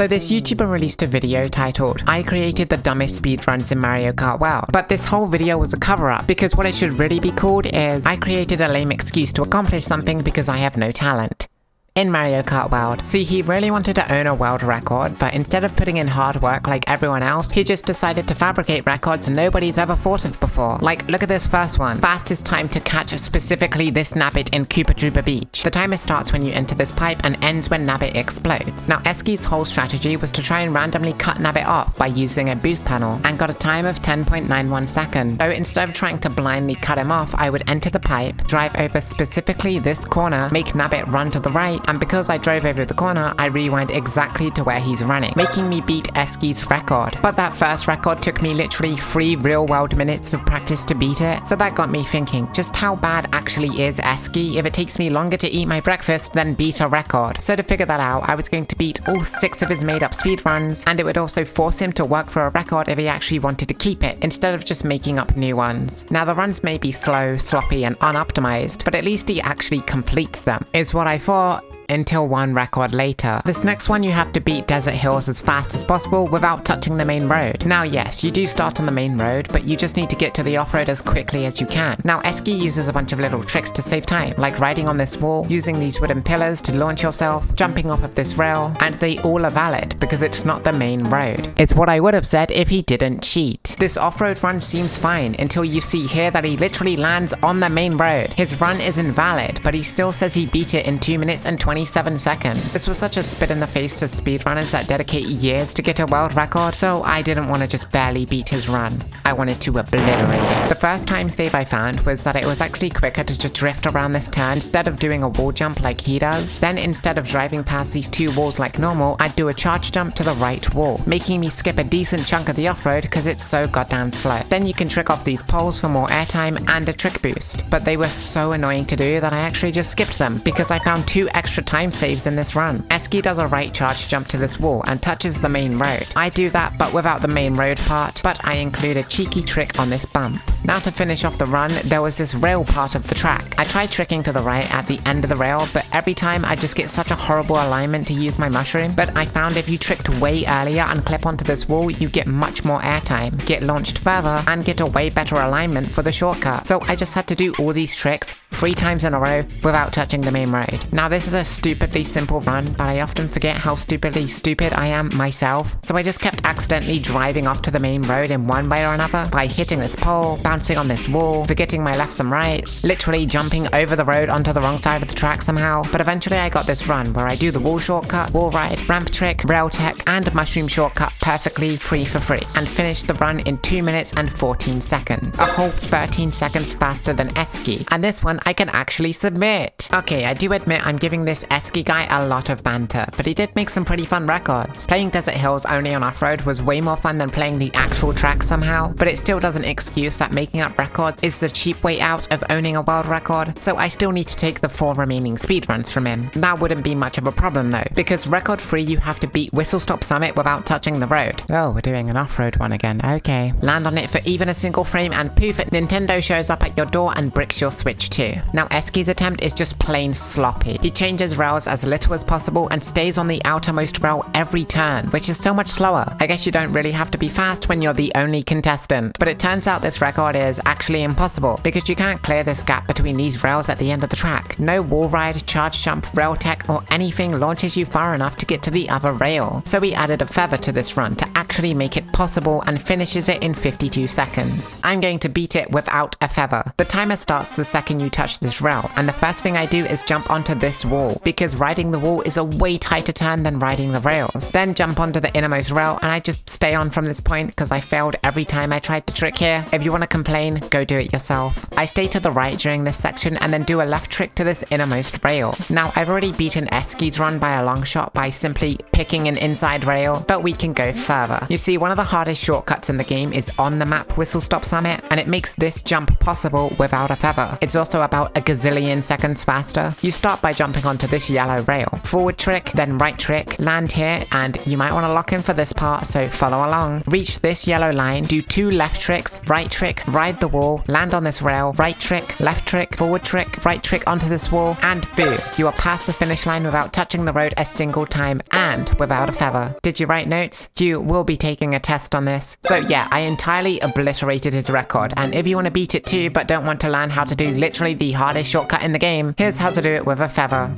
So this YouTuber released a video titled, "I created the dumbest speedruns in Mario Kart World." But this whole video was a cover-up, because what it should really be called is, "I created a lame excuse to accomplish something because I have no talent." In Mario Kart World. See, he really wanted to own a world record, but instead of putting in hard work like everyone else, he just decided to fabricate records nobody's ever thought of before. Like, look at this first one. Fastest time to catch specifically this Nabbit in Koopa Troopa Beach. The timer starts when you enter this pipe and ends when Nabbit explodes. Now, Eski's whole strategy was to try and randomly cut Nabbit off by using a boost panel, and got a time of 10.91 seconds. So instead of trying to blindly cut him off, I would enter the pipe, drive over specifically this corner, make Nabbit run to the right, and because I drove over the corner, I rewind exactly to where he's running, making me beat Eski's record. But that first record took me literally 3 real-world minutes of practice to beat it, so that got me thinking, just how bad actually is Eski if it takes me longer to eat my breakfast than beat a record? So to figure that out, I was going to beat all 6 of his made-up speedruns, and it would also force him to work for a record if he actually wanted to keep it, instead of just making up new ones. Now the runs may be slow, sloppy, and unoptimized, but at least he actually completes them, is what I thought, until one record later. This next one, you have to beat desert hills as fast as possible without touching the main road. Now yes, you do start on the main road, but you just need to get to the off-road as quickly as you can. Now Eski uses a bunch of little tricks to save time, like riding on this wall, using these wooden pillars to launch yourself, jumping off of this rail, and they all are valid because it's not the main road. It's what I would have said if he didn't cheat. This off-road run seems fine until you see here that he literally lands on the main road. His run is invalid, but he still says he beat it in 2 minutes and 27 seconds. This was such a spit in the face to speedrunners that dedicate years to get a world record, so I didn't want to just barely beat his run. I wanted to obliterate it. The first time save I found was that it was actually quicker to just drift around this turn instead of doing a wall jump like he does. Then instead of driving past these 2 walls like normal, I'd do a charge jump to the right wall, making me skip a decent chunk of the off-road because it's so goddamn slow. Then you can trick off these poles for more airtime and a trick boost, but they were so annoying to do that I actually just skipped them because I found 2 extra time saves in this run. Eski does a right charge jump to this wall and touches the main road. I do that but without the main road part, but I include a cheeky trick on this bump. Now to finish off the run, there was this rail part of the track. I tried tricking to the right at the end of the rail, but every time I just get such a horrible alignment to use my mushroom. But I found if you tricked way earlier and clip onto this wall, you get much more airtime, get launched further, and get a way better alignment for the shortcut. So I just had to do all these tricks 3 times in a row without touching the main road. Now this is a stupidly simple run, but I often forget how stupidly stupid I am myself, so I just kept accidentally driving off to the main road in one way or another by hitting this pole, bouncing on this wall, forgetting my lefts and rights, literally jumping over the road onto the wrong side of the track somehow. But eventually I got this run where I do the wall shortcut, wall ride, ramp trick, rail tech, and mushroom shortcut perfectly free for free, and finished the run in 2 minutes and 14 seconds. A whole 13 seconds faster than Eski, and this one I can actually submit. Okay, I do admit I'm giving this Eski guy a lot of banter, but he did make some pretty fun records. Playing Desert Hills only on off-road was way more fun than playing the actual track somehow, but it still doesn't excuse that making up records is the cheap way out of owning a world record, so I still need to take the 4 remaining speedruns from him. That wouldn't be much of a problem though, because record 3 you have to beat Whistle Stop Summit without touching the road. Oh, we're doing an off-road one again, okay. Land on it for even a single frame and poof, Nintendo shows up at your door and bricks your Switch too. Now Eski's attempt is just plain sloppy. He changes rails as little as possible and stays on the outermost rail every turn, which is so much slower. I guess you don't really have to be fast when you're the only contestant, but it turns out this record is actually impossible because you can't clear this gap between these rails at the end of the track. No wall ride, charge jump, rail tech, or anything launches you far enough to get to the other rail. So we added a feather to this run to actually make it possible and finishes it in 52 seconds. I'm going to beat it without a feather. The timer starts the second you touch this rail, and the first thing I do is jump onto this wall, because riding the wall is a way tighter turn than riding the rails. Then jump onto the innermost rail, and I just stay on from this point because I failed every time I tried to trick here. If you want to complain, go do it yourself. I stay to the right during this section and then do a left trick to this innermost rail. Now I've already beaten Eski's run by a long shot by simply picking an inside rail, but we can go further. ever. You see, one of the hardest shortcuts in the game is on the map Whistle Stop Summit, and it makes this jump possible without a feather. It's also about a gazillion seconds faster. You start by jumping onto this yellow rail. Forward trick, then right trick, land here, and you might want to lock in for this part, so follow along. Reach this yellow line, do 2 left tricks, right trick, ride the wall, land on this rail, right trick, left trick, forward trick, right trick onto this wall, and boom, you are past the finish line without touching the road a single time and without a feather. Did you write notes? You will be taking a test on this. So yeah, I entirely obliterated his record, and if you want to beat it too but don't want to learn how to do literally the hardest shortcut in the game, here's how to do it with a feather.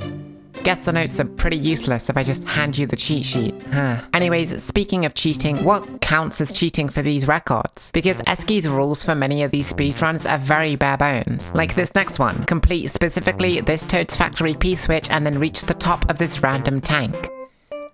Guess the notes are pretty useless if I just hand you the cheat sheet. Anyways, speaking of cheating, what counts as cheating for these records? Because Eski's rules for many of these speedruns are very bare bones. Like this next one, complete specifically this Toad's Factory P-switch and then reach the top of this random tank.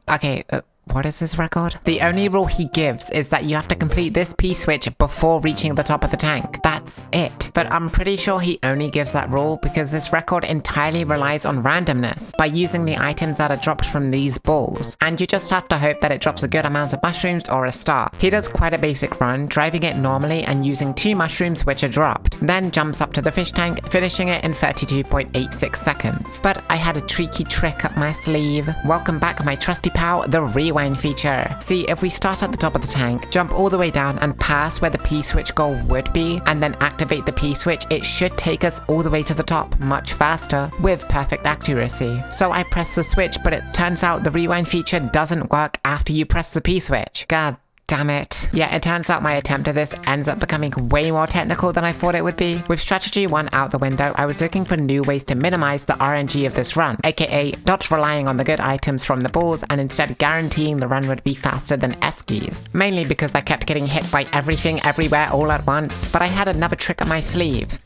Okay, what is this record? The only rule he gives is that you have to complete this P-switch before reaching the top of the tank. That's it. But I'm pretty sure he only gives that rule because this record entirely relies on randomness by using the items that are dropped from these balls. And you just have to hope that it drops a good amount of mushrooms or a star. He does quite a basic run, driving it normally and using 2 mushrooms which are dropped. Then jumps up to the fish tank, finishing it in 32.86 seconds. But I had a tricky trick up my sleeve. Welcome back my trusty pal, the rewind feature. See, if we start at the top of the tank, jump all the way down and pass where the P-switch goal would be, and then activate the P-switch, it should take us all the way to the top much faster with perfect accuracy. So I press the switch, but it turns out the rewind feature doesn't work after you press the P-switch. God damn it. Yeah, it turns out my attempt at this ends up becoming way more technical than I thought it would be. With strategy 1 out the window, I was looking for new ways to minimize the RNG of this run, aka not relying on the good items from the balls and instead guaranteeing the run would be faster than Eski's. Mainly because I kept getting hit by everything everywhere all at once, but I had another trick up my sleeve.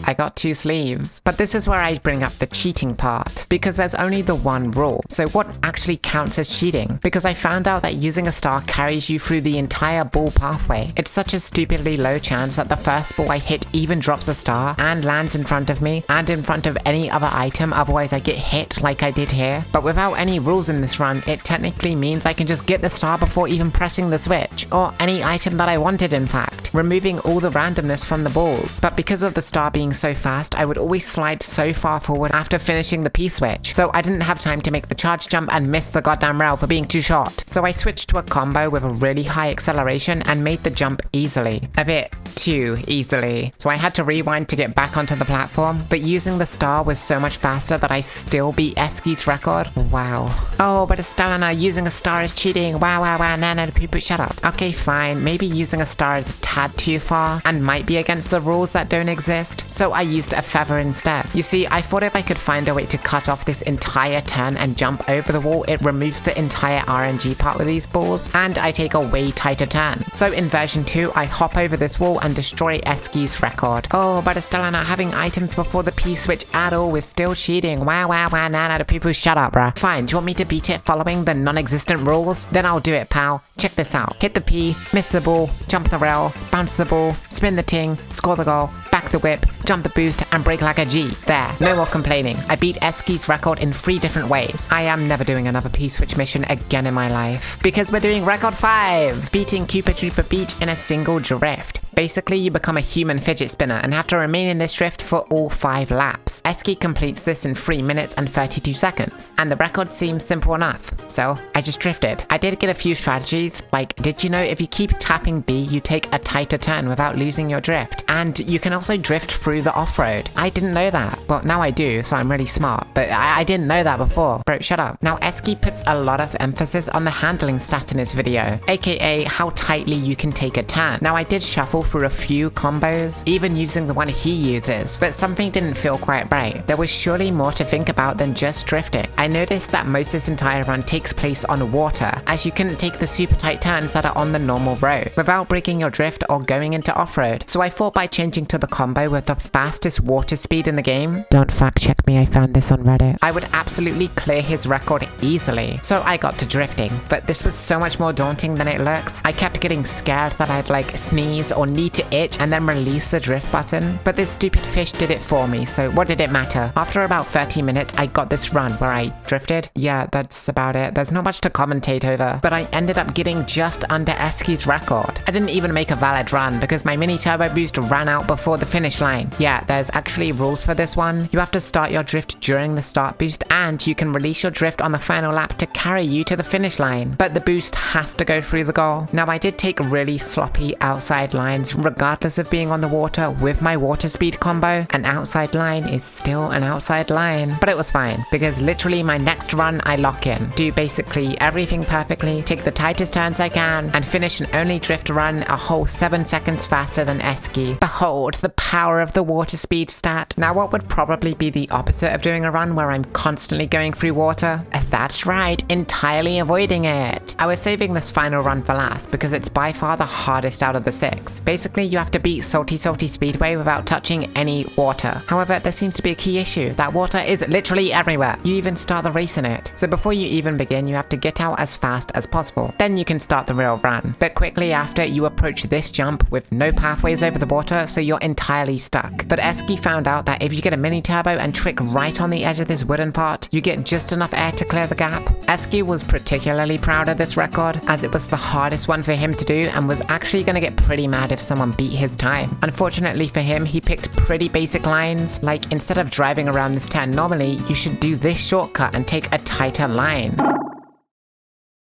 I got 2 sleeves. But this is where I bring up the cheating part, because there's only the one rule. So what actually counts as cheating? Because I found out that using a star carries you through the entire ball pathway. It's such a stupidly low chance that the first ball I hit even drops a star and lands in front of me and in front of any other item, otherwise I get hit like I did here. But without any rules in this run, it technically means I can just get the star before even pressing the switch, or any item that I wanted in fact, removing all the randomness from the balls. But because of the star being so fast, I would always slide so far forward after finishing the P-switch, so I didn't have time to make the charge jump and miss the goddamn rail for being too short. So I switched to a combo with a really high acceleration and made the jump easily. A bit too easily. So I had to rewind to get back onto the platform, but using the star was so much faster that I still beat Eski's record. Wow. Oh, but Astelina, using a star is cheating. Wow, no, people shut up. Okay, fine, maybe using a star is a tad too far and might be against the rules that don't exist, so I used a feather instead. You see, I thought if I could find a way to cut off this entire turn and jump over the wall, it removes the entire RNG part with these balls, and I take a way tighter turn. So in version 2, I hop over this wall and destroy Eski's record. Oh, but Astelina, having items before the P-switch at all was still cheating. Wow, nah, the people shut up, bruh. Fine, do you want me to beat it following the non-existent rules? Then I'll do it, pal. Check this out. Hit the P, miss the ball, jump the rail, bounce the ball, spin the ting, score the goal, back the whip, jump the boost, and break like a G. There, no more complaining. I beat Eski's record in 3 different ways. I am never doing another P-switch mission again in my life, because we're doing record 5, beating Koopa Troopa Beach in a single drift. Basically, you become a human fidget spinner and have to remain in this drift for all 5 laps. Eski completes this in 3 minutes and 32 seconds, and the record seems simple enough, so I just drifted. I did get a few strategies, like, did you know if you keep tapping B, you take a tighter turn without losing your drift? And you can also drift through the off-road. I didn't know that. Well, now I do, so I'm really smart, but I didn't know that before. Bro, shut up. Now, Eski puts a lot of emphasis on the handling stat in his video, aka how tightly you can take a turn. Now, I did shuffle through a few combos, even using the one he uses, but something didn't feel quite right. There was surely more to think about than just drifting. I noticed that most of this entire run takes place on water, as you couldn't take the super tight turns that are on the normal road without breaking your drift or going into off-road. So I thought by changing to the combo with the fastest water speed in the game, don't fact check me, I found this on Reddit, I would absolutely clear his record easily. So I got to drifting, but this was so much more daunting than it looks. I kept getting scared that I'd like sneeze or need to itch and then release the drift button. But this stupid fish did it for me, so what did it matter? After about 30 minutes, I got this run where I drifted. Yeah, that's about it. There's not much to commentate over, but I ended up getting just under Eski's record. I didn't even make a valid run because my mini turbo boost ran out before the finish line. Yeah, there's actually rules for this one. You have to start your drift during the start boost, and you can release your drift on the final lap to carry you to the finish line. But the boost has to go through the goal. Now, I did take really sloppy outside lines regardless of being on the water with my water speed combo. An outside line is still an outside line, but it was fine because literally my next run I lock in, do basically everything perfectly, take the tightest turns I can, and finish an only drift run a whole 7 seconds faster than Eski. Behold the power of the water speed stat. Now, what would probably be the opposite of doing a run where I'm constantly going through water? That's right, entirely avoiding it. I was saving this final run for last because it's by far the hardest out of the 6. Basically, you have to beat Salty Speedway without touching any water. However, there seems to be a key issue. That water is literally everywhere. You even start the race in it. So before you even begin, you have to get out as fast as possible. Then you can start the real run. But quickly after, you approach this jump with no pathways over the water, so you're entirely stuck. But Eski found out that if you get a mini turbo and trick right on the edge of this wooden part, you get just enough air to clear the gap. Eski was particularly proud of this record, as it was the hardest one for him to do and was actually going to get pretty mad if someone beat his time. Unfortunately for him, he picked pretty basic lines, like instead of driving around this turn normally, you should do this shortcut and take a tighter line.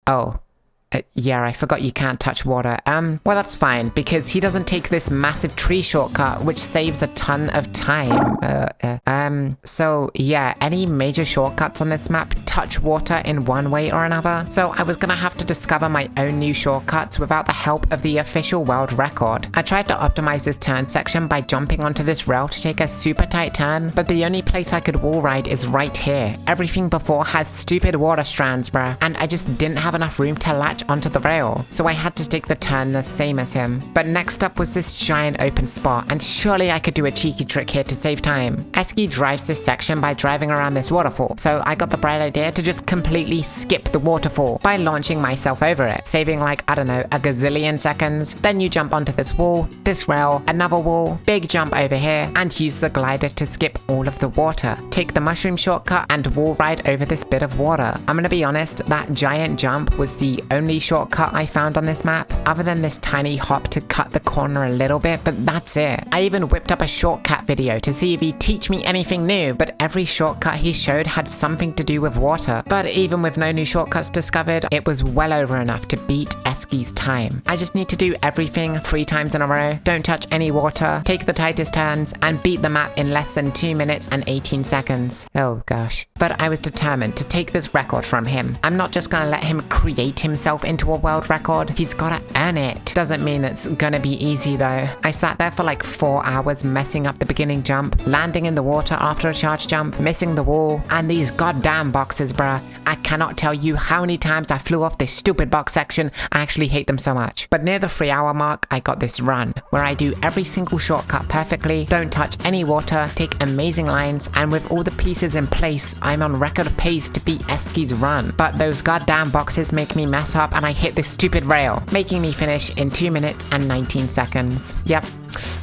Oh. Yeah, I forgot you can't touch water. Well, that's fine, because he doesn't take this massive tree shortcut, which saves a ton of time. So yeah, any major shortcuts on this map touch water in one way or another. So I was gonna have to discover my own new shortcuts without the help of the official world record. I tried to optimize this turn section by jumping onto this rail to take a super tight turn, but the only place I could wall ride is right here. Everything before has stupid water strands, bruh, and I just didn't have enough room to latch onto the rail, so I had to take the turn the same as him. But next up was this giant open spot, and surely I could do a cheeky trick here to save time. Eski drives this section by driving around this waterfall, so I got the bright idea to just completely skip the waterfall by launching myself over it, saving like, I don't know, a gazillion seconds. Then you jump onto this wall, this rail, another wall, big jump over here, and use the glider to skip all of the water. Take the mushroom shortcut and wall ride over this bit of water. I'm gonna be honest, that giant jump was the only shortcut I found on this map, other than this tiny hop to cut the corner a little bit, but that's it. I even whipped up a Shortcat video to see if he'd teach me anything new, but every shortcut he showed had something to do with water. But even with no new shortcuts discovered, it was well over enough to beat Eski's time. I just need to do everything 3 times in a row, don't touch any water, take the tightest turns, and beat the map in less than 2 minutes and 18 seconds. Oh gosh. But I was determined to take this record from him. I'm not just gonna let him create himself into a world record, he's gotta earn it. Doesn't mean it's gonna be easy though. I sat there for like 4 hours messing up the beginning jump, landing in the water after a charge jump, missing the wall, and these goddamn boxes, bruh. I cannot tell you how many times I flew off this stupid box section. I actually hate them so much. But near the 3-hour mark, I got this run, where I do every single shortcut perfectly, don't touch any water, take amazing lines, and with all the pieces in place, I'm on record pace to beat Eski's run. But those goddamn boxes make me mess up and I hit this stupid rail, making me finish in 2 minutes and 19 seconds. Yep.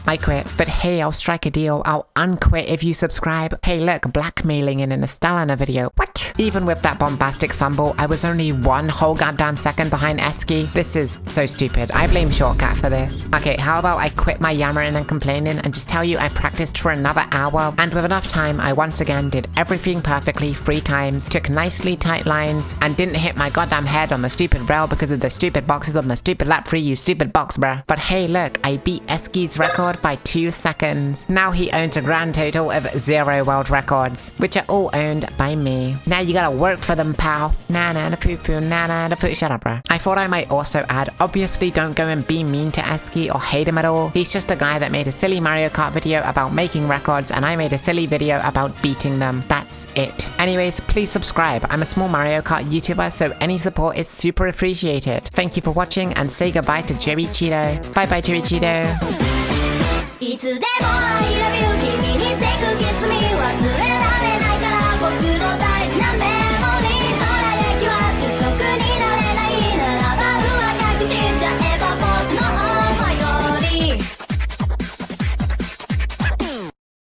I quit, but hey, I'll strike a deal. I'll unquit if you subscribe. Hey look, blackmailing in an Astelina video. What? Even with that bombastic fumble, I was only 1 whole goddamn second behind Eski. This is so stupid. I blame Shortcat for this. Okay, how about I quit my yammering and complaining and just tell you I practiced for another hour, and with enough time, I once again did everything perfectly 3 times, took nicely tight lines, and didn't hit my goddamn head on the stupid rail because of the stupid boxes on the stupid lap 3, you stupid box, bruh. But hey look, I beat Eski's record by 2 seconds. Now he owns a grand total of 0 world records, which are all owned by me. Now you gotta work for them, pal. Na na na poo poo, na na na poo. Shut up, bruh. I thought I might also add, obviously don't go and be mean to Eski or hate him at all. He's just a guy that made a silly Mario Kart video about making records, and I made a silly video about beating them. That's it. Anyways, please subscribe. I'm a small Mario Kart YouTuber, so any support is super appreciated. Thank you for watching, and say goodbye to Joey Cheeto. Bye bye, Joey Cheeto. いつでも I love you 君に